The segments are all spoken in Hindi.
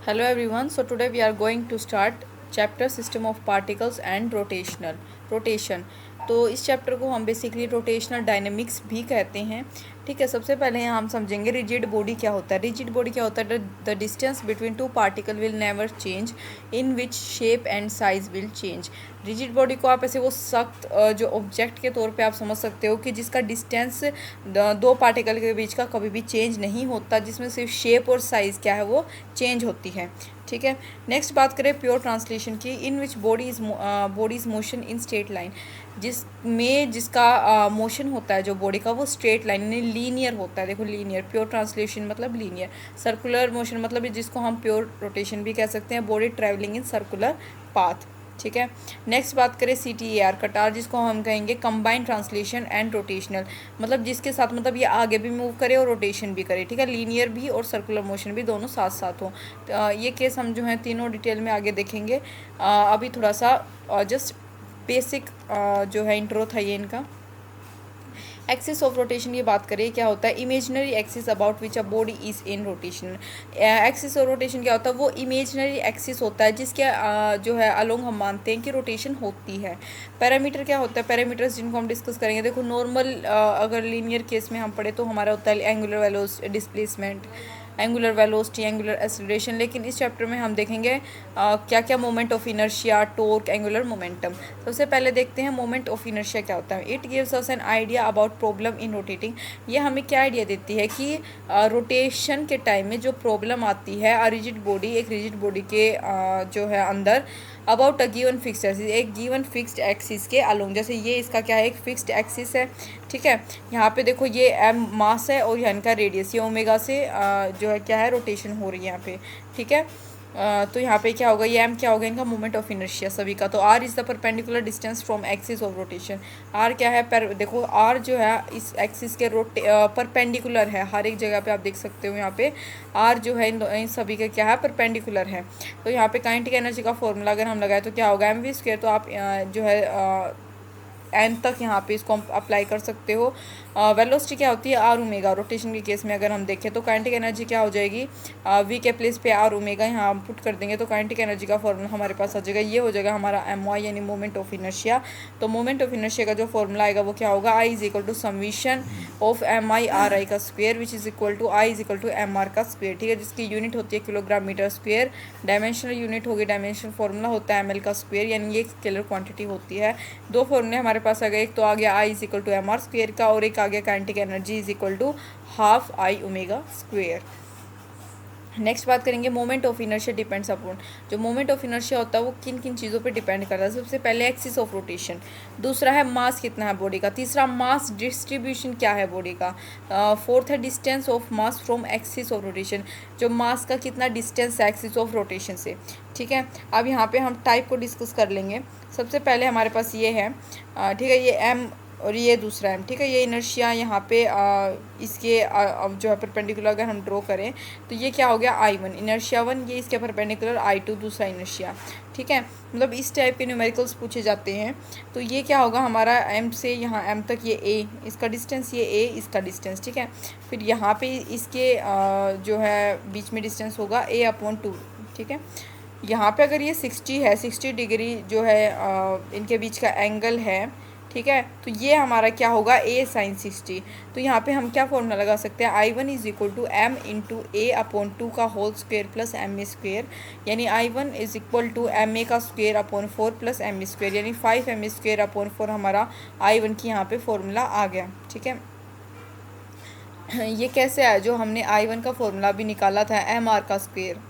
Hello everyone. So today we are going to start chapter system of particles and rotation. तो इस चैप्टर को हम बेसिकली रोटेशनल डायनेमिक्स भी कहते हैं। ठीक है, सबसे पहले यहाँ हम समझेंगे रिजिड बॉडी क्या होता है। रिजिड बॉडी क्या होता है? The distance between two particle will never change in which shape and size will change. Rigid body को आप ऐसे वो सख्त जो ऑब्जेक्ट के तौर पे आप समझ सकते हो कि जिसका डिस्टेंस दो पार्टिकल के बीच का कभी भी चेंज नहीं होता, जिसमें सिर्फ शेप और साइज़ क्या है वो चेंज होती है। ठीक है, नेक्स्ट बात करें प्योर ट्रांसलेशन की। In which body is motion in straight line, जिसका मोशन होता है जो बॉडी का वो स्ट्रेट लाइन यानी लीनियर होता है। देखो लीनियर, प्योर ट्रांसलेशन मतलब लीनियर। सर्कुलर मोशन मतलब जिसको हम प्योर रोटेशन भी कह सकते हैं, body travelling in circular path. ठीक है, नेक्स्ट बात करें CTAR कटार, जिसको हम कहेंगे कंबाइंड ट्रांसलेशन एंड रोटेशनल, मतलब जिसके साथ मतलब ये आगे भी मूव करे और रोटेशन भी करे। ठीक है, लीनियर भी और सर्कुलर मोशन भी दोनों साथ साथ हो। ये केस हम जो है तीनों डिटेल में आगे देखेंगे। अभी थोड़ा सा जस्ट बेसिक जो है इंट्रो था ये इनका। एक्सिस ऑफ रोटेशन की बात करें, क्या होता है? Imaginary axis about which a body is in rotation. Axis of rotation क्या होता है? वो इमेजिनरी एक्सिस होता है जिसके जो है अलोंग हम मानते हैं कि रोटेशन होती है। पैरामीटर क्या होता है? पैरामीटर्स जिनको हम डिस्कस करेंगे, देखो नॉर्मल अगर लीनियर केस में हम पढ़े तो हमारा होता है angular velocity, displacement, angular velocity, angular acceleration. लेकिन इस चैप्टर में हम देखेंगे क्या क्या moment of inertia, torque, angular momentum. सबसे पहले देखते हैं मोमेंट ऑफ इनर्शिया क्या होता है। It gives us an idea about problem in rotating. ये हमें क्या आइडिया देती है कि रोटेशन के टाइम में जो प्रॉब्लम आती है रिजिड बॉडी, एक रिजिड बॉडी के जो है अंदर, about a given fixed axis, एक गिवन फिक्स्ड एक्सिस के अलोंग। जैसे ये इसका क्या है? एक फिक्स्ड एक्सिस है। ठीक है, यहाँ पे देखो ये एम मास है और यहाँ इनका रेडियस, ये ओमेगा से जो है क्या है रोटेशन हो रही है यहाँ पे। ठीक है, तो यहाँ पे क्या होगा? ये एम क्या होगा? इनका मोमेंट ऑफ इनर्शिया सभी का। तो R is the perpendicular distance from axis of rotation. R क्या है? देखो आर जो है इस एक्सिस के परपेंडिकुलर है, हर एक जगह पे आप देख सकते हो यहाँ पे आर जो है इन सभी के क्या है? परपेंडिकुलर है। तो यहाँ पे काइनेटिक एनर्जी का फॉर्मूला अगर हम लगाए तो क्या होगा? mv²। तो आप जो है एन तक यहाँ पे इसको अप्लाई कर सकते हो। वेलोसिटी क्या होती है? R omega. रोटेशन के केस में अगर हम देखें तो काइनेटिक एनर्जी क्या हो जाएगी? वी के प्लेस पे आर ओमेगा यहाँ हम पुट कर देंगे तो काइनेटिक एनर्जी का फॉर्मूला हमारे पास आ जाएगा। ये हो जाएगा हमारा MY यानी मोमेंट ऑफ इनर्शिया। तो मोमेंट ऑफ इनर्शिया का जो फॉर्मूला आएगा वो क्या होगा? I is equal to summation of MI/RI का square which is equal to I is equal to MR का स्क्वेयर। ठीक है, जिसकी यूनिट होती है kilogram metre square. Dimensional unit होगी, डायमेंशनल फॉर्मूला होता है ML का स्क्वेयर, यानी ये एक स्केलर क्वांटिटी होती है। दो फॉर्मूले हमारे पास आ गए, एक तो आ गया I is equal to MR square का और एक आ गया kinetic energy is equal to half I omega square. Next बात करेंगे moment of inertia depends upon. जो मोमेंट ऑफ इनर्शिया होता है वो किन किन चीज़ों पे डिपेंड करता है? सबसे पहले एक्सिस ऑफ रोटेशन, दूसरा है मास कितना है बॉडी का, तीसरा मास डिस्ट्रीब्यूशन क्या है बॉडी का, फोर्थ है distance of mass from axis of rotation, जो मास का कितना डिस्टेंस है एक्सिस ऑफ रोटेशन से। ठीक है, अब यहाँ पे हम टाइप को डिस्कस कर लेंगे। सबसे पहले हमारे पास ये है, ठीक है, ये एम और ये दूसरा एम। ठीक है, ये इनर्शिया यहाँ पे इसके अब जो है परपेंडिकुलर अगर हम ड्रॉ करें तो ये क्या हो गया? I1 इनर्शिया 1, ये इसके परपेंडिकुलर I2 दूसरा इनर्शिया। ठीक है, मतलब इस टाइप के न्यूमेरिकल्स पूछे जाते हैं। तो ये क्या होगा हमारा M से यहाँ M तक ये A, इसका डिस्टेंस ये A, इसका डिस्टेंस। ठीक है, फिर यहाँ पे इसके जो है बीच में डिस्टेंस होगा A/2। ठीक है, यहाँ पे अगर ये 60 है, 60 डिग्री जो है इनके बीच का एंगल है। ठीक है, तो ये हमारा क्या होगा? A sin 60। तो यहाँ पे हम क्या फॉर्मूला लगा सकते हैं? I1 is equal to M into A/2 का whole square plus MA square, यानी I1 is equal to MA का square upon 4 plus MA square, यानी 5MA स्क्वेयर अपॉन 4 हमारा I1 की यहाँ पे फॉर्मूला आ गया। ठीक है, ये कैसे आया? जो हमने I1 का फॉर्मूला भी निकाला था MR का स्क्वेयर।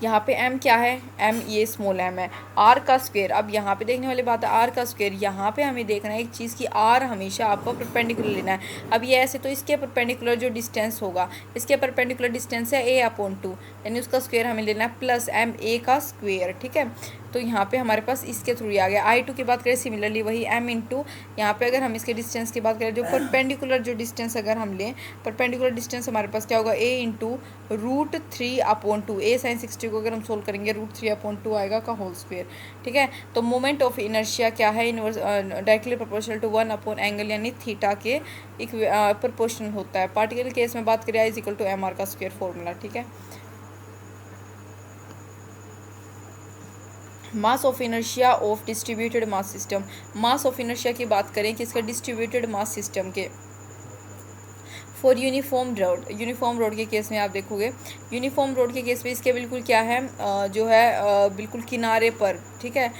यहाँ पे M क्या है? M ये स्मॉल m है, R का स्क्वेयर। अब यहाँ पे देखने वाली बात है R का स्क्वेयर। यहाँ पे हमें देखना है एक चीज़ की R हमेशा आपको परपेंडिकुलर लेना है। अब ये ऐसे, तो इसके परपेंडिकुलर जो डिस्टेंस होगा, इसके परपेंडिकुलर डिस्टेंस है A/2, यानी उसका स्क्वेयर हमें लेना है प्लस MA का स्क्वेयर। ठीक है, तो यहाँ पे हमारे पास इसके थ्रू आ गया। I2 की बात करें सिमिलरली वही M इंटू, यहाँ पे अगर हम इसके डिस्टेंस की बात करें, जो परपेंडिकुलर जो डिस्टेंस अगर हम लें, परपेंडिकुलर डिस्टेंस हमारे पास क्या होगा? A into √3/2। A sin 60 को अगर हम सोल्व करेंगे √3/2 आएगा का होल स्क्वेयर। ठीक है, तो मोमेंट ऑफ इनर्शिया क्या है? इनवर्स डायरेक्टली प्रोपोर्शनल टू 1/एंगल यानी थीटा के एक प्रोपोर्शनल होता है। पार्टिकल केस में बात करें I is equal to MR का स्क्वेयर फॉर्मूला। ठीक है, mass of inertia of distributed mass system. Mass of inertia की बात करें किसका, डिस्ट्रीब्यूटेड मास सिस्टम के। फॉर यूनिफॉर्म रोड के केस में आप देखोगे, यूनिफॉर्म रोड के केस में इसके बिल्कुल क्या है, जो है बिल्कुल किनारे पर, ठीक है,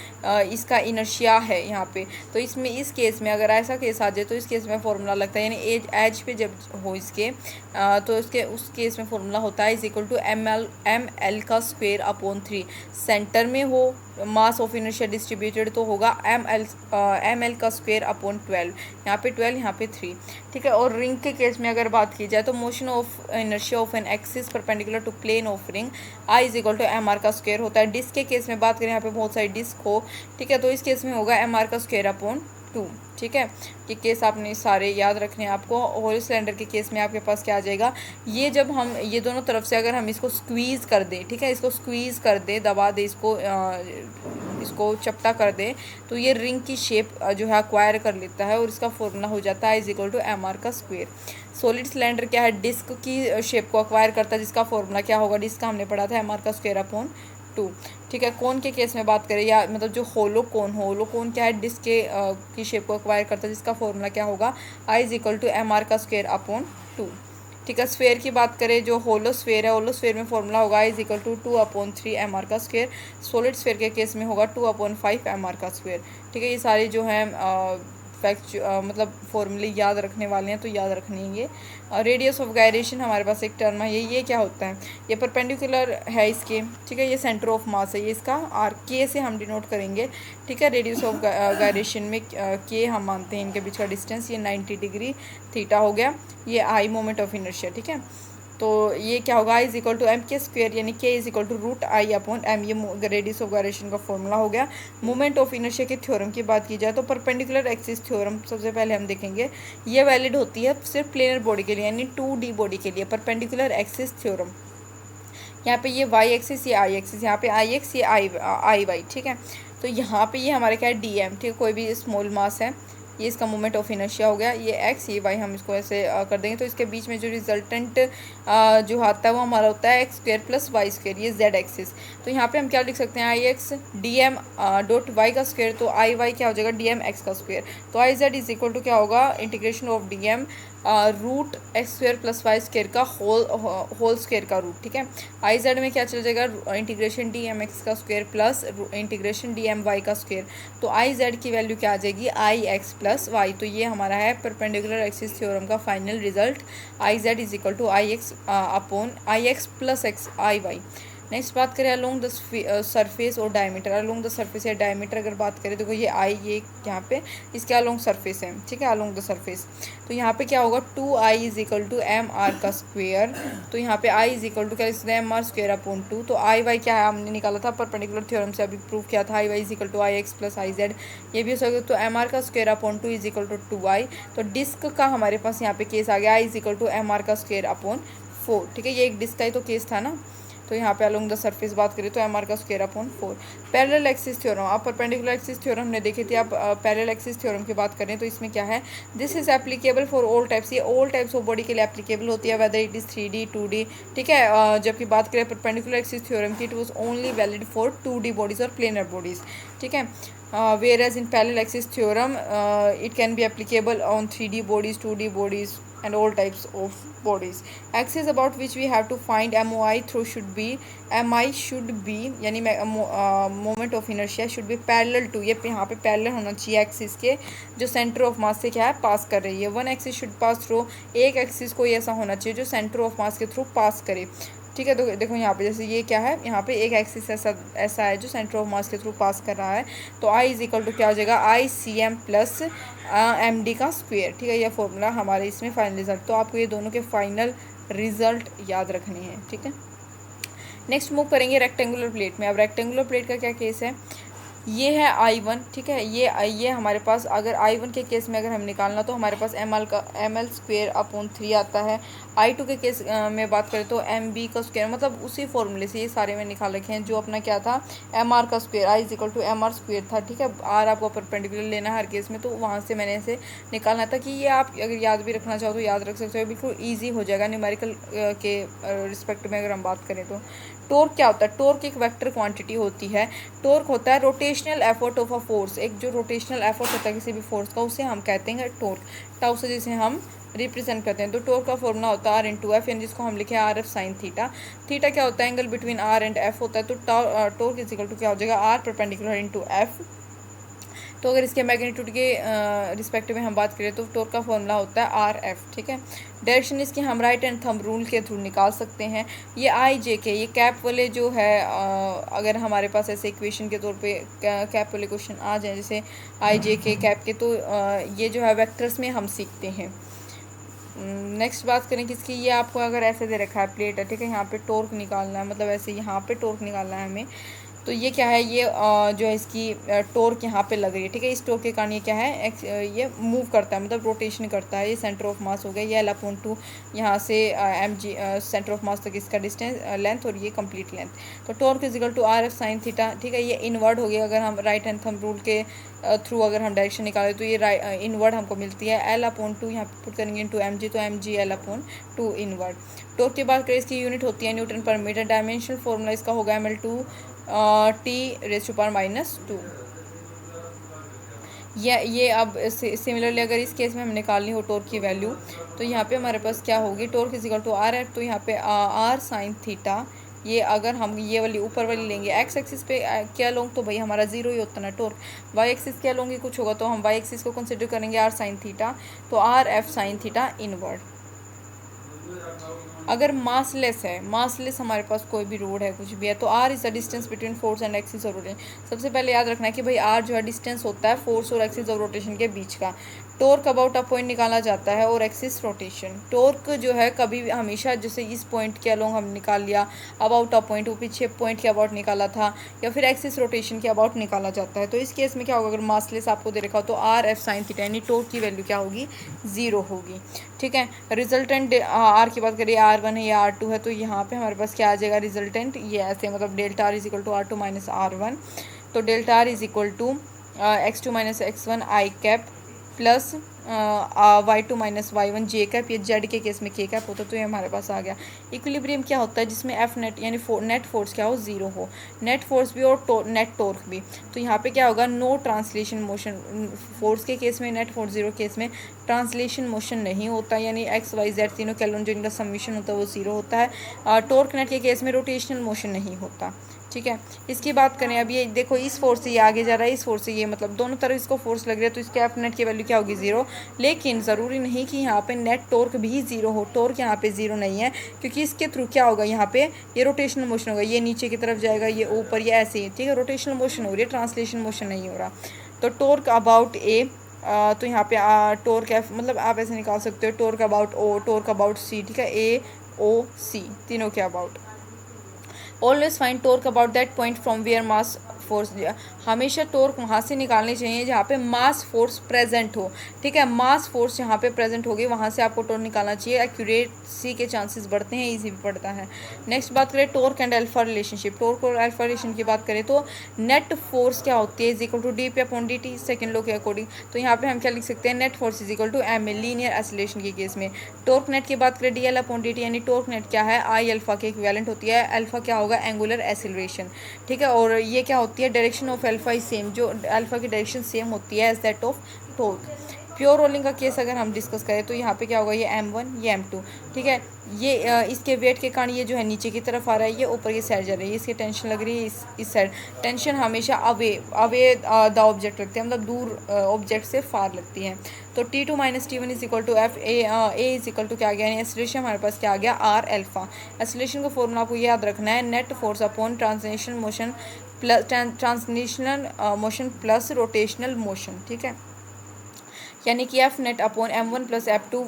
इसका इनर्शिया है यहाँ पे। तो इसमें इस केस में अगर ऐसा केस आ जाए तो इस केस में फॉर्मूला लगता है, यानी एज पे जब हो इसके, तो इसके उस केस में फॉर्मूला होता है is equal to M L का स्क्वेयर अपॉन 3। सेंटर में हो मास ऑफ इनर्शिया डिस्ट्रीब्यूटेड तो होगा एम एल का स्क्वेयर अपॉन 12, यहाँ पे 12 यहाँ पे 3, ठीक है। और रिंग के केस में अगर बात की जाए तो motion of inertia of an axis perpendicular to plane of ring I is equal to M R का स्क्वायर होता है। डिस्क के केस में बात करें, यहाँ पे बहुत सारी डिस्क हो, ठीक है, तो इस केस में होगा एम आर का स्क्वायर अपॉन 2, ठीक है। ये केस आपने सारे याद रखने हैं आपको। होल सिलेंडर के केस में आपके पास क्या आ जाएगा, ये जब हम ये दोनों तरफ से अगर हम इसको स्क्वीज़ कर दें, ठीक है, इसको स्क्वीज़ कर दें, दबा दें, इसको चपटा कर दें, तो ये रिंग की शेप जो है एक्वायर कर लेता है और इसका फॉर्मूला हो जाता है is equal to M R का स्क्वेयर। सॉलिड सिलेंडर क्या है, डिस्क की शेप को एक्वायर करता है, जिसका फॉर्मूला क्या होगा, डिस्क का हमने पढ़ा था एम आर का स्क्वेयर अपॉन 2, ठीक है। कोन के केस में बात करें, या मतलब जो होलो कोन क्या है, डिस्क के की शेप को एक्वायर करता है, जिसका फॉर्मूला क्या होगा, I is equal to M R का स्क्वेयर अपॉन 2, ठीक है। स्फेयर की बात करें, जो होलो स्फेयर है, होलो स्फेयर में फॉर्मूला होगा I is equal to 2/3 M R का स्क्वेयर। सॉलिड स्फेयर के केस में होगा 2/5 एम आर का स्क्वेयर, ठीक है। ये सारे जो हैं फैक्ट मतलब फॉर्मूले याद रखने वाले हैं, तो याद रखनी है ये। रेडियस ऑफ गायरेशन हमारे पास एक टर्म है, ये क्या होता है, ये परपेंडिकुलर है इसके, ठीक है, ये सेंटर ऑफ मास है, ये इसका आर के से हम डिनोट करेंगे, ठीक है। रेडियस ऑफ गायरेशन में के हम मानते हैं इनके बीच का डिस्टेंस, ये 90 डिग्री थीटा हो गया, ये आई मोमेंट ऑफ इनर्शिया, ठीक है। तो ये क्या होगा, I is equal to M K square, यानी K is equal to root I upon M, ये रेडियस ऑफ गायरेशन का फॉर्मूला हो गया। मोमेंट ऑफ इनर्शिया के थ्योरम की बात की जाए तो परपेंडिकुलर एक्सिस थ्योरम सबसे पहले हम देखेंगे, ये वैलिड होती है सिर्फ प्लेनर बॉडी के लिए, यानी 2D बॉडी के लिए। परपेंडिकुलर एक्सिस थ्योरम, यहाँ पे ये वाई एक्सिस, ये आई एक्सिस, यहाँ पे आई एक्स, ये आई वाई, ठीक है। तो यहाँ पे ये हमारे क्या है, डी एम, ठीक है, कोई भी स्मॉल मास है, ये इसका मोमेंट ऑफ इनर्शिया हो गया, ये एक्स ये वाई, हम इसको ऐसे कर देंगे, तो इसके बीच में जो रिजल्टेंट जो आता है वो हमारा होता है X square plus Y square, ये जेड एक्सिस। तो यहाँ पे हम क्या लिख सकते हैं, I X D M dot Y का स्क्वेयर, तो आई वाई क्या हो जाएगा, डी एम एक्स का स्क्वेयर। तो I Z is equal to क्या होगा, integration of D M root X square plus Y square का होल स्क्वेयर का रूट, ठीक है। आई जेड में क्या चल जाएगा, इंटीग्रेशन डी एम एक्स का square plus integration D M Y का स्क्वेयर। तो आई जेड की वैल्यू क्या आ जाएगी, आई एक्स प्लस वाई। तो ये हमारा है परपेंडिकुलर एक्सिस थ्योरम का final result, I Z is equal to I X upon I X plus X I Y. Next बात करें अलोंग द सरफेस और डायमीटर। अलोंग द सरफेस या डायमीटर अगर बात करें, देखो ये आई, ये यहाँ पे इसके अलोंग सरफेस है, ठीक है, अलोंग द सरफेस। तो यहाँ पे क्या होगा, 2i is equal to M R का स्क्वेयर। तो यहाँ पे i इज इक्वल टू क्या लिख सकते हैं, एम आर स्क्वेयर अपॉन 2। तो आई वाई क्या है, हमने निकाला था परपेंडिकुलर थ्योरम से, अभी प्रूव किया था, I Y is equal to I X plus I Z. ये भी हो सकता है, तो एम आर का square upon 2 is equal to 2i। तो डिस्क का हमारे पास यहाँ पे केस आ गया, I is equal to M R का स्क्वेयर अपॉन 4, ठीक है। ये एक डिस्क का ही तो केस था ना, तो यहाँ पे अलोंग द सरफेस बात करें तो एम आर का square upon 4। Parallel axis theorem, आप परपेंडिकुलर एक्सिस थ्योरम हमने देखी थी, आप पैरेलल एक्सिस थ्योरम की बात करें तो इसमें क्या है, this is applicable for all types, ये ऑल टाइप्स ऑफ बॉडी के लिए एप्लीकेबल होती है, whether it is 3D 2D, ठीक है। जबकि बात करें परपेंडिकुलर एक्सिस थ्योरम की, it was only valid for 2D bodies और प्लेनर बॉडीज़, ठीक है। whereas in parallel axis theorem it can be applicable on 3D bodies, 2D bodies and all types of bodies. Axis about which we have to find MOI through should be MI should be यानी moment of inertia should be parallel to, ये यहाँ पे parallel होना चाहिए एक्सिस के, जो सेंटर ऑफ मास से क्या है, पास कर रही है। One axis should pass through, एक एक्सिस कोई ऐसा होना चाहिए जो सेंटर ऑफ मास के थ्रू पास करे, ठीक है। तो देखो यहाँ पे जैसे ये क्या है, यहाँ पे एक एक्सिस ऐसा है जो सेंटर ऑफ मास के थ्रू पास कर रहा है। तो आई इज इक्वल टू क्या हो जाएगा, I C M plus M D का स्क्वेयर, ठीक है। यह फॉर्मूला हमारे इसमें फाइनल रिजल्ट, तो आपको ये दोनों के फाइनल रिजल्ट याद रखने हैं, ठीक है। नेक्स्ट मूव करेंगे रेक्टेंगुलर प्लेट में। अब रेक्टेंगुलर प्लेट का क्या केस है, ये है I1, ठीक है। ये हमारे पास अगर I1 के केस में अगर हम निकालना तो हमारे पास ml स्क्वेयर अपॉन 3 आता है। I2 के केस में बात करें तो mb का स्क्वेयर, मतलब उसी फॉर्मूले से ये सारे में निकाल रखे हैं जो अपना क्या था, mr का square, I is equal to mr square था, ठीक है। r आपको परपेंडिकुलर लेना है हर केस में, तो वहाँ से मैंने इसे निकालना था कि ये आप अगर याद भी रखना चाहो तो याद रख सकते हो, बिल्कुल ईजी हो जाएगा न्यूमेरिकल के रिस्पेक्ट में अगर हम बात करें तो। टॉर्क क्या होता है? टॉर्क एक वेक्टर क्वांटिटी होती है। टॉर्क होता है rotational effort of a force, एक जो रोटेशनल एफर्ट होता है किसी भी फोर्स का, उसे हम कहते हैं टॉर्क। टाउ से जिसे हम रिप्रेजेंट करते हैं। तो टॉर्क का फॉर्मूला होता है आर इंटू एफ, यानी जिसको हम लिखे R F sine theta. Theta क्या होता है? Angle between R and F होता है। तो टॉर्क इज इक्वल टू क्या हो जाएगा? R perpendicular into F. तो अगर इसके मैग्नीट्यूड के रिस्पेक्ट में हम बात करें तो टॉर्क का फॉर्मूला होता है आर एफ, ठीक है। डायरेक्शन इसकी हम राइट एंड थंब रूल के थ्रू निकाल सकते हैं। ये आई जे के, ये कैप वाले जो है, अगर हमारे पास ऐसे इक्वेशन के तौर पे कैप वाले क्वेश्चन आ जाए जैसे आई जे के कैप के, तो ये जो है वेक्टर्स में हम सीखते हैं। नेक्स्ट बात करें किसकी, ये आपको अगर ऐसे दे रखा है प्लेट है, ठीक है, यहाँ पे टॉर्क निकालना है, मतलब ऐसे यहाँ पे टॉर्क निकालना है हमें। तो ये क्या है, ये जो है इसकी टॉर्क यहाँ पे लग रही है, ठीक है। इस टॉर्क के कारण ये क्या है, ये मूव करता है, मतलब रोटेशन करता है। ये सेंटर ऑफ मास हो गया, ये L/2 यहाँ से mg सेंटर ऑफ मास तक इसका डिस्टेंस लेंथ, और ये कंप्लीट लेंथ। तो torque is equal to R F sine theta, ठीक है। ये इनवर्ड हो गया, अगर हम राइट हैंड थंब रूल के थ्रू अगर हम डायरेक्शन निकालें तो ये इनवर्ड हमको मिलती है। L/2 यहाँ पे पुट करेंगे इंटू mg, तो mg L/2 इनवर्ड। टॉर्क की बात करें, इसकी यूनिट होती है न्यूटन पर मीटर। डायमेंशनल फॉर्मूला इसका होगा ml/2 T⁻²। ये अब सिमिलरली अगर इस केस में हम निकालनी हो टॉर्क की वैल्यू, तो यहाँ पे हमारे पास क्या होगी, torque is equal to R F. तो यहाँ पे आर साइन थीटा, ये अगर हम ये वाली ऊपर वाली लेंगे, एक्स एक्सिस पे क्या लोग तो भाई हमारा जीरो ही होता ना टॉर्क। वाई एक्सिस क्या लोगे कुछ होगा, तो हम वाई एक्सिस को कंसिडर करेंगे आर साइन थीटा, तो are F sine theta inward. अगर मासलेस है, मासलेस हमारे पास कोई भी रोड है, कुछ भी है, तो R is the distance between force and axis of rotation. सबसे पहले याद रखना है कि भाई आर जो है डिस्टेंस होता है फोर्स और एक्सिस ऑफ रोटेशन के बीच का। टॉर्क अबाउट अ पॉइंट निकाला जाता है, और एक्सिस रोटेशन। टॉर्क जो है कभी भी हमेशा, जैसे इस पॉइंट के अलोंग हम निकाल लिया अबाउट अ पॉइंट, वो पीछे पॉइंट के अबाउट निकाला था, या फिर एक्सिस रोटेशन के अबाउट निकाला जाता है। तो इस केस में क्या होगा, अगर मासलेस आपको दे रखा हो तो आर एफ साइन थीटा, यानी टॉर्क की वैल्यू क्या होगी, जीरो होगी, ठीक है। रिजल्टेंट आर की बात करिए, R1 है या R2 है, तो यहाँ पे हमारे पास क्या आ जाएगा रिजल्टेंट, ये ऐसे, मतलब delta R is equal to R2 minus R1। तो delta R is equal to x2 minus x1 I cap plus y2 minus y1 J cap. ये जेड के केस में के कैप होता है, तो ये हमारे पास आ गया। इक्विलिब्रियम क्या होता है, जिसमें एफ नेट यानी नेट फोर्स क्या हो, जीरो हो, नेट फोर्स भी और नेट टॉर्क भी। तो यहाँ पे क्या होगा, नो ट्रांसलेशन मोशन। फोर्स के केस में नेट फोर्स जीरो, केस में ट्रांसलेशन मोशन नहीं होता, यानी एक्स वाई जेड तीनों कैलोन जिनका समीशन होता है वो जीरो होता है। टॉर्क नेट के केस में रोटेशनल मोशन नहीं होता, ठीक है। इसकी बात करें, अब ये देखो इस फोर्स से ये आगे जा रहा है, इस फोर्स से ये, मतलब दोनों तरफ इसको फोर्स लग रही है, तो इसके एफ नेट की वैल्यू क्या होगी, जीरो। लेकिन ज़रूरी नहीं कि यहाँ पे नेट टॉर्क भी जीरो हो, टॉर्क यहाँ पे जीरो नहीं है, क्योंकि इसके थ्रू क्या होगा, यहाँ पे ये रोटेशनल मोशन होगा, ये नीचे की तरफ जाएगा, ये ऊपर, ये ऐसे ही, ठीक है। रोटेशनल मोशन हो रही है, ट्रांसलेशन मोशन नहीं हो रहा। तो टॉर्क अबाउट ए, तो यहाँ पे टॉर्क एफ, मतलब आप ऐसे निकाल सकते हो, torque about O, torque about C, ठीक है, ए ओ सी तीनों के about. Always find torque about that point from where mass force. हमेशा टॉर्क वहाँ से निकालनी चाहिए जहाँ पे मास फोर्स प्रेजेंट हो, ठीक है। मास फोर्स जहाँ पे प्रेजेंट होगी वहाँ से आपको टॉर्क निकालना चाहिए, एक्यूरेसी के चांसेस बढ़ते हैं, इजी भी पड़ता है। नेक्स्ट बात करें torque and alpha relationship. Torque और अल्फा रिलेशन की बात करें तो नेट फोर्स क्या होती है, is equal to D P upon D T, second law के अकॉर्डिंग। तो यहाँ पे हम क्या लिख सकते हैं, net force is equal to M A, linear acceleration के केस में। टॉर्क नेट की बात करें D L upon D T, यानी टॉर्क नेट क्या है, आई अल्फा के इक्विवेलेंट होती है। अल्फा क्या होगा, एंगुलर एसिलेशन, ठीक है। और ये क्या होती है, direction of alpha is same, जो अल्फा की डायरेक्शन सेम होती है as that of torque. Pure rolling का केस अगर हम डिस्कस करें तो यहाँ पे क्या होगा, ये M1 ये M2, ठीक है। ये इसके वेट के कारण ये जो है नीचे की तरफ आ रहा है, ये ऊपर की साइड जा रही है, इसकी टेंशन लग रही है इस साइड। टेंशन हमेशा अवे द ऑब्जेक्ट लगते हैं, मतलब दूर ऑब्जेक्ट से फार लगती है। तो T2 minus T1 is equal to F A is equal to क्या आ गया, यानी एसिलेशन हमारे पास क्या आ गया, आर अल्फा। एसिलेशन का फॉर्मूला आपको याद रखना है, net force upon translation motion plus translational motion plus rotational motion, ठीक है। यानी कि F net upon M1 plus F2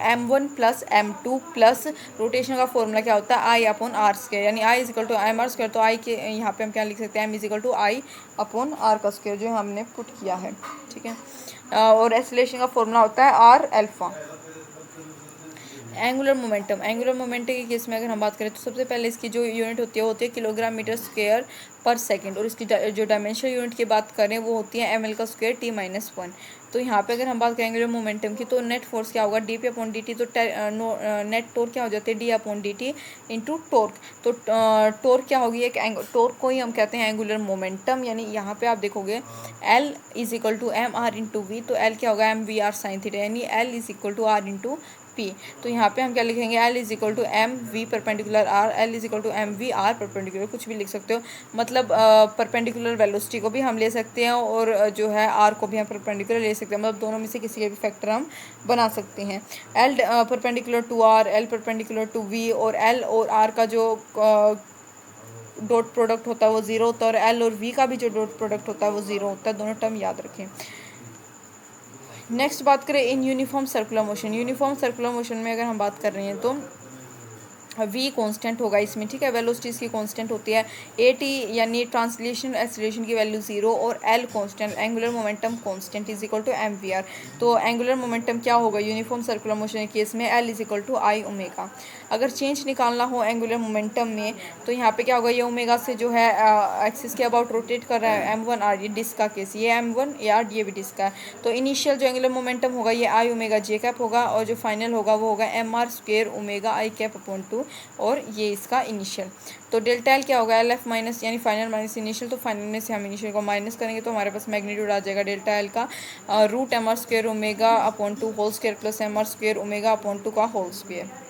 M1 plus M2 plus rotation का फॉर्मूला क्या होता है आई अपॉन आर स्क्वायर, यानी I is equal to M R square. तो आई के यहाँ पे हम क्या लिख सकते हैं, M is equal to I upon R का स्क्वायर जो हमने पुट किया है, ठीक है। और एक्सेलरेशन का फॉर्मूला होता है आर एल्फा। एंगुलर मोमेंटम के केस में अगर हम बात करें तो सबसे पहले इसकी जो यूनिट होती है वो होती है किलोग्राम मीटर स्क्वायर पर सेकंड, और इसकी जो डायमेंशनल यूनिट की बात करें वो होती है ml का स्क्वायर t-1। तो यहाँ पे अगर हम बात करेंगे एंगुलर मोमेंटम की तो नेट फोर्स क्या होगा D P upon D T, तो नेट टोर्क क्या हो जाती है D upon D T into torque. तो टोर्क क्या होगी, एक टोर्क को ही हम कहते हैं एंगुलर मोमेंटम। यानी यहाँ पे आप देखोगे L is equal to M R into V, तो L क्या होगा M V R sine theta, यानी L is equal to R into P. तो यहाँ पे हम क्या लिखेंगे, L is equal to M V perpendicular R, L is equal to M V R perpendicular, कुछ भी लिख सकते हो। मतलब परपेंडिकुलर वेलोसिटी को भी हम ले सकते हैं और जो है आर को भी हम परपेंडिकुलर ले सकते हैं, मतलब दोनों में से किसी के भी फैक्टर हम बना सकते हैं। L perpendicular to R, L perpendicular to V, और L और आर का जो डॉट प्रोडक्ट होता है वो ज़ीरो होता है, और L और V का भी जो डॉट प्रोडक्ट होता है वो ज़ीरो होता है। दोनों टर्म याद रखें। नेक्स्ट बात करें in uniform circular motion. Uniform circular motion में अगर हम बात कर रहे हैं तो v कांस्टेंट होगा इसमें, ठीक है। वेलोसिटी इसकी कांस्टेंट होती है at, यानी ट्रांसलेशन एक्सीलरेशन की वैल्यू 0, और l constant angular momentum constant is equal to M V R. तो एंगुलर मोमेंटम क्या होगा यूनिफॉर्म सर्कुलर मोशन के केस में, l is equal to I omega. अगर चेंज निकालना हो एंगुलर मोमेंटम में तो यहाँ पे क्या होगा, ये ओमेगा से जो है एक्सिस के अबाउट रोटेट कर रहा है m1 r, ये डिस्क का केस, ये m1 r ये भी डिस्क का है। तो इनिशियल जो एंगुलर मोमेंटम होगा ये आई ओमेगा जे कैप होगा, और जो फाइनल होगा वो होगा M R square omega I cap upon 2, और ये इसका इनिशियल। तो डेल्टा एल क्या होगा, एल एफ माइनस, यानी फाइनल माइनस इनिशियल। तो फाइनल में से हम इनिशियल को माइनस करेंगे तो हमारे पास मैग्नीट्यूड आ जाएगा डेल्टा एल का root M R square omega upon 2 whole square plus M R square omega upon 2 का whole square.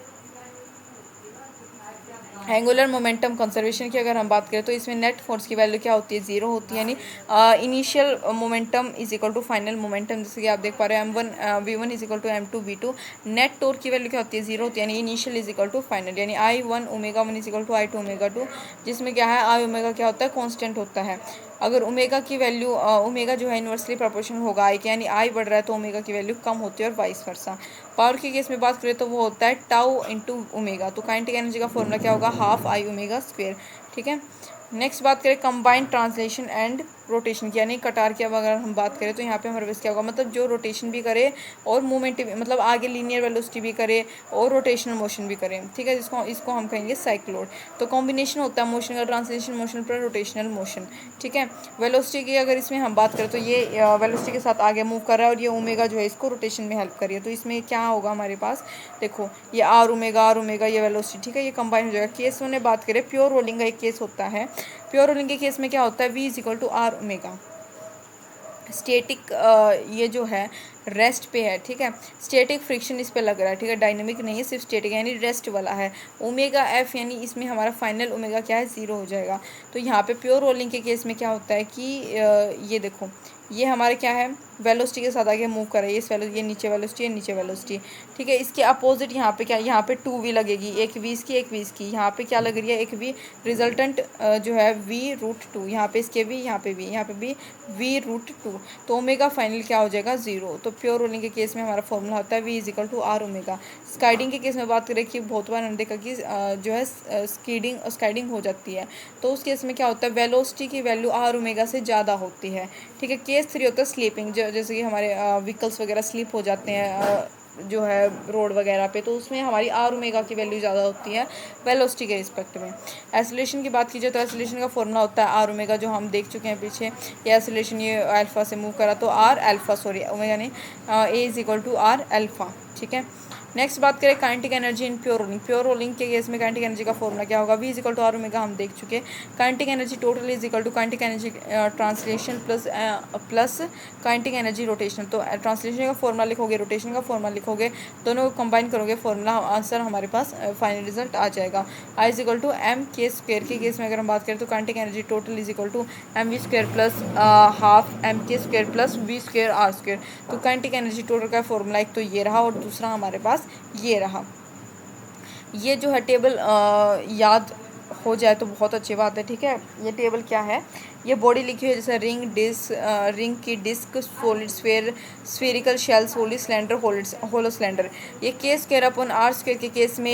Angular momentum conservation की अगर हम बात करें तो इसमें नेट फोर्स की वैल्यू क्या होती है, जीरो होती है, यानी initial momentum is equal to final momentum. जैसे कि आप देख पा रहे हैं v1 is equal to m2 v2। Net torque की वैल्यू क्या होती है, जीरो होती है, यानी initial is equal to final, यानी I1 omega 1 is equal to I2 omega 2, जिसमें क्या है आई ओमेगा क्या होता है कॉन्स्टेंट होता है। अगर ओमेगा की वैल्यू ओमेगा जो है इन्वर्सली प्रोपोर्शनल होगा आई के, यानी आई बढ़ रहा है तो ओमेगा की वैल्यू कम होती है और वाइस वर्सा। पावर के केस में बात करें तो वो होता है टाउ इंटू ओमेगा। तो काइनेटिक एनर्जी का फॉर्मूला क्या होगा, हाफ आई ओमेगा स्क्वेयर, ठीक है। नेक्स्ट बात करें कंबाइंड ट्रांसलेशन एंड रोटेशन की, यानी कटार की अगर हम बात करें तो यहाँ पे हमारे पास क्या होगा, मतलब जो रोटेशन भी करे और मूवमेंट भी, मतलब आगे लीनियर वेलोसिटी भी करे और रोटेशनल मोशन भी करे, ठीक है। इसको हम कहेंगे साइक्लोड। तो कॉम्बिनेशन होता है मोशन का, ट्रांसलेशन मोशन पर रोटेशनल मोशन, ठीक है। वेलोसिटी की अगर इसमें हम बात करें तो ये वेलोसिटी के साथ आगे मूव कर रहा है और ये ओमेगा जो है इसको रोटेशन में हेल्प कर रही है। तो इसमें क्या होगा हमारे पास, देखो ये आर ओमेगा ये वेलोसिटी, ठीक है, ये कंबाइन हो जाएगा। केस में बात करें प्योर रोलिंग का एक केस होता है। प्योर रोलिंग के केस में क्या होता है, v is equal to R omega. Static ये जो है रेस्ट पे है, ठीक है, स्टेटिक फ्रिक्शन इस पे लग रहा है, ठीक है, डायनेमिक नहीं है, सिर्फ स्टेटिक यानी रेस्ट वाला है। ओमेगा एफ यानी इसमें हमारा फाइनल ओमेगा क्या है, ज़ीरो हो जाएगा। तो यहाँ पे प्योर रोलिंग के केस में क्या होता है कि ये देखो ये हमारे क्या है वेलोसिटी के साथ आगे मूव कर रही है, ये नीचे वेलोसिटी, ठीक है। इसके अपोजिट यहाँ पे क्या, यहाँ पे 2v लगेगी, एक v इसकी एक v इसकी, यहाँ पे क्या लग रही है, एक v रिजल्टेंट जो है v√2, यहाँ पे इसके v, यहाँ पे भी v√2। तो ओमेगा फाइनल क्या हो जाएगा, ज़ीरो। तो प्योर रोलिंग के केस में हमारा फॉर्मूला होता है v is equal to R omega. Skidding के केस में बात करें कि बहुत बार हमने देखा कि जो है स्काइडिंग हो जाती है, तो उस केस में क्या होता है वेलोसिटी की वैल्यू आर ओमेगा से ज़्यादा होती है, ठीक है। केस 3 होता है स्लीपिंग, जैसे कि हमारे व्हीकल्स वगैरह स्लीप हो जाते हैं जो है रोड वगैरह पे, तो उसमें हमारी आर ओमेगा की वैल्यू ज़्यादा होती है वेलोसिटी के रिस्पेक्ट में। एक्सीलरेशन की बात कीजिए तो एक्सीलरेशन का फॉर्मूला होता है आर ओमेगा, जो हम देख चुके हैं पीछे। ये एक्सीलरेशन ये अल्फा से मूव करा तो ओमेगा नहीं, A is equal to R alpha, ठीक है। नेक्स्ट बात करें kinetic energy in pure rolling. Pure rolling के केस में काइनेटिक एनर्जी का फॉर्मूला क्या होगा, v is equal to R omega, हम देख चुके। Kinetic energy total is equal to kinetic energy translation plus kinetic energy rotation. तो ट्रांसलेशन का फॉर्मूला लिखोगे, रोटेशन का फॉर्मूला लिखोगे, दोनों को कंबाइन करोगे, फॉर्मूला आंसर हमारे पास फाइनल रिजल्ट आ जाएगा। I is equal to M K square के केस में अगर हम बात करें तो kinetic energy total is equal to M V square plus half M K square plus V square R square. तो काइनेटिक एनर्जी टोटल का फॉर्मूला एक तो ये रहा और दूसरा हमारे पास ये रहा। ये जो है टेबल याद हो जाए तो बहुत अच्छी बात है, ठीक है। ये टेबल क्या है, ये बॉडी लिखी हुई है जैसे रिंग, डिस्क, रिंग की disc, solid sphere, spherical shell, solid cylinder, hollow cylinder. ये K square upon R square के केस में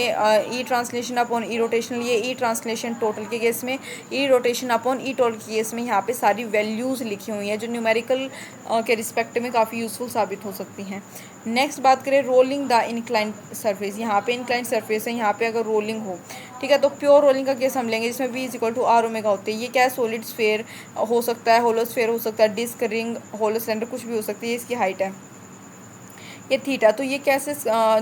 E translation upon E rotational, ये ई ट्रांसलेशन टोटल के केस में, E rotation upon E total के केस में यहाँ पे सारी वैल्यूज़ लिखी हुई हैं जो न्यूमेरिकल के रिस्पेक्ट में काफ़ी यूज़फुल साबित हो सकती हैं। नेक्स्ट बात करें रोलिंग द इंक्लाइन सरफेस। यहाँ पे इंक्लाइन सरफेस है, यहाँ पे अगर रोलिंग हो, ठीक है, तो प्योर रोलिंग का केस हम लेंगे जिसमें v is equal to R omega होते हैं। ये क्या है, सॉलिड स्फेयर हो सकता है, होलो स्फेयर हो सकता है, डिस्क, रिंग, होलो सिलेंडर, कुछ भी हो सकती है। इसकी हाइट है ये थीटा, तो ये कैसे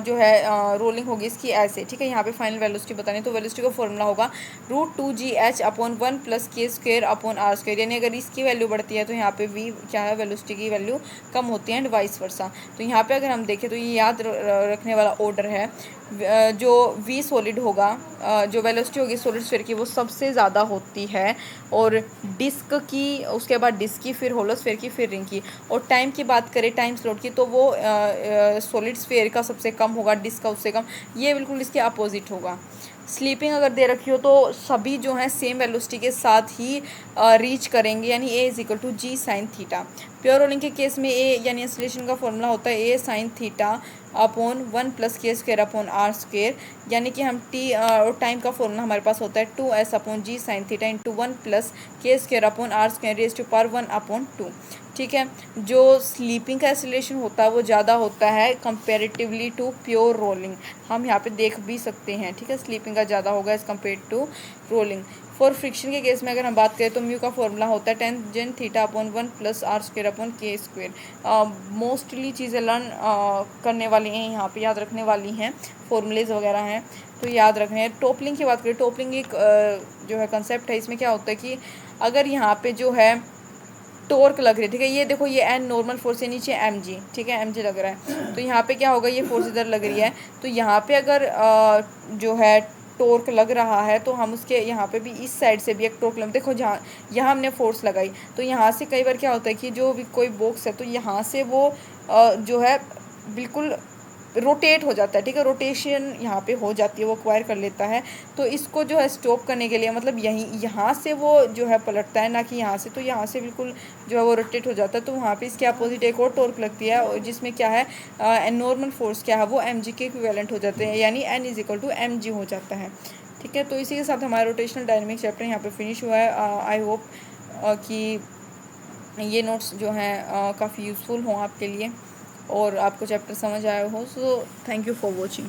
जो है रोलिंग होगी इसकी ऐसे, ठीक है। यहाँ पे फाइनल वेलोसिटी बतानी, तो वेलोसिटी का फॉर्मूला होगा √2gh upon 1 plus K square upon R square, यानी अगर इसकी वैल्यू बढ़ती है तो यहाँ पे v क्या है, वेलोसिटी की वैल्यू कम होती है एंड वाइस वर्सा। तो यहाँ पे अगर हम देखें तो ये याद रखने वाला ऑर्डर है। जो v सॉलिड होगा, जो वेलोसिटी होगी सॉलिड स्फीयर की वो सबसे ज़्यादा होती है, और डिस्क की, उसके बाद डिस्क की, फिर होलो स्फीयर की, फिर रिंग की। और टाइम की बात करें, टाइम स्लॉट की, तो वो सॉलिड स्फीयर का सबसे कम होगा, डिस्क का उससे कम। ये बिल्कुल इसके अपोजिट होगा। स्लीपिंग अगर दे रखी हो तो सभी जो हैं सेम वेलोसिटी के साथ ही रीच करेंगे, यानी A is equal to G sine theta. Pure rolling के केस में ए यानी एक्सीलरेशन का फॉर्मूला होता है A sine theta upon 1 plus K square upon R square, यानी कि हम टी और टाइम का फॉर्मूला हमारे पास होता है 2s upon g sine theta into 1 plus K square upon R square raise to power 1 upon 2, ठीक है। जो स्लीपिंग का एक्सीलरेशन होता है वो ज़्यादा होता है कंपेरेटिवली टू प्योर रोलिंग, हम यहाँ पे देख भी सकते हैं, ठीक है। स्लीपिंग का ज़्यादा होगा as compare to rolling. For friction के केस में अगर हम बात करें तो म्यू का फॉर्मूला होता है tangent theta upon 1 plus R square upon K square. Mostly चीज़ें लर्न करने वाली हैं, यहाँ पे याद रखने वाली हैं, फॉर्मूलेज वगैरह हैं तो याद रखने हैं। टॉपलिंग की बात करें, टॉपलिंग एक जो है कंसेप्ट है, इसमें क्या होता है कि अगर यहाँ पे जो है टॉर्क लग रही है, ठीक है, ये देखो ये एन नॉर्मल फोर्स है, नीचे एम जी, ठीक है, एम जी लग रहा है, तो यहाँ पे क्या होगा, ये फोर्स इधर लग रही है, तो यहाँ पे अगर जो है टॉर्क लग रहा है तो हम उसके यहाँ पे भी इस साइड से भी एक टॉर्क लग, देखो जहाँ यहाँ हमने फोर्स लगाई तो यहाँ से कई बार क्या होता है कि जो भी कोई बॉक्स है तो यहाँ से वो जो है बिल्कुल रोटेट हो जाता है, ठीक है, रोटेशन यहाँ पे हो जाती है, वो एक्वायर कर लेता है। तो इसको जो है स्टॉप करने के लिए मतलब यहाँ से वो जो है पलटता है, ना कि यहाँ से, तो यहाँ से बिल्कुल जो है वो रोटेट हो जाता है। तो वहाँ पे इसके अपोजिट एक और टॉर्क लगती है और जिसमें क्या है नॉर्मल फोर्स क्या है वो mg के इक्विवेलेंट हो जाते हैं, यानी n is equal to mg हो जाता है, ठीक है। तो इसी के साथ हमारा रोटेशनल डायनेमिक चैप्टर यहाँ पे फिनिश हुआ है। आई होप कि ये नोट्स जो हैं काफ़ी यूज़फुल हों आपके लिए और आपको चैप्टर समझ आया हो। So thank you for watching.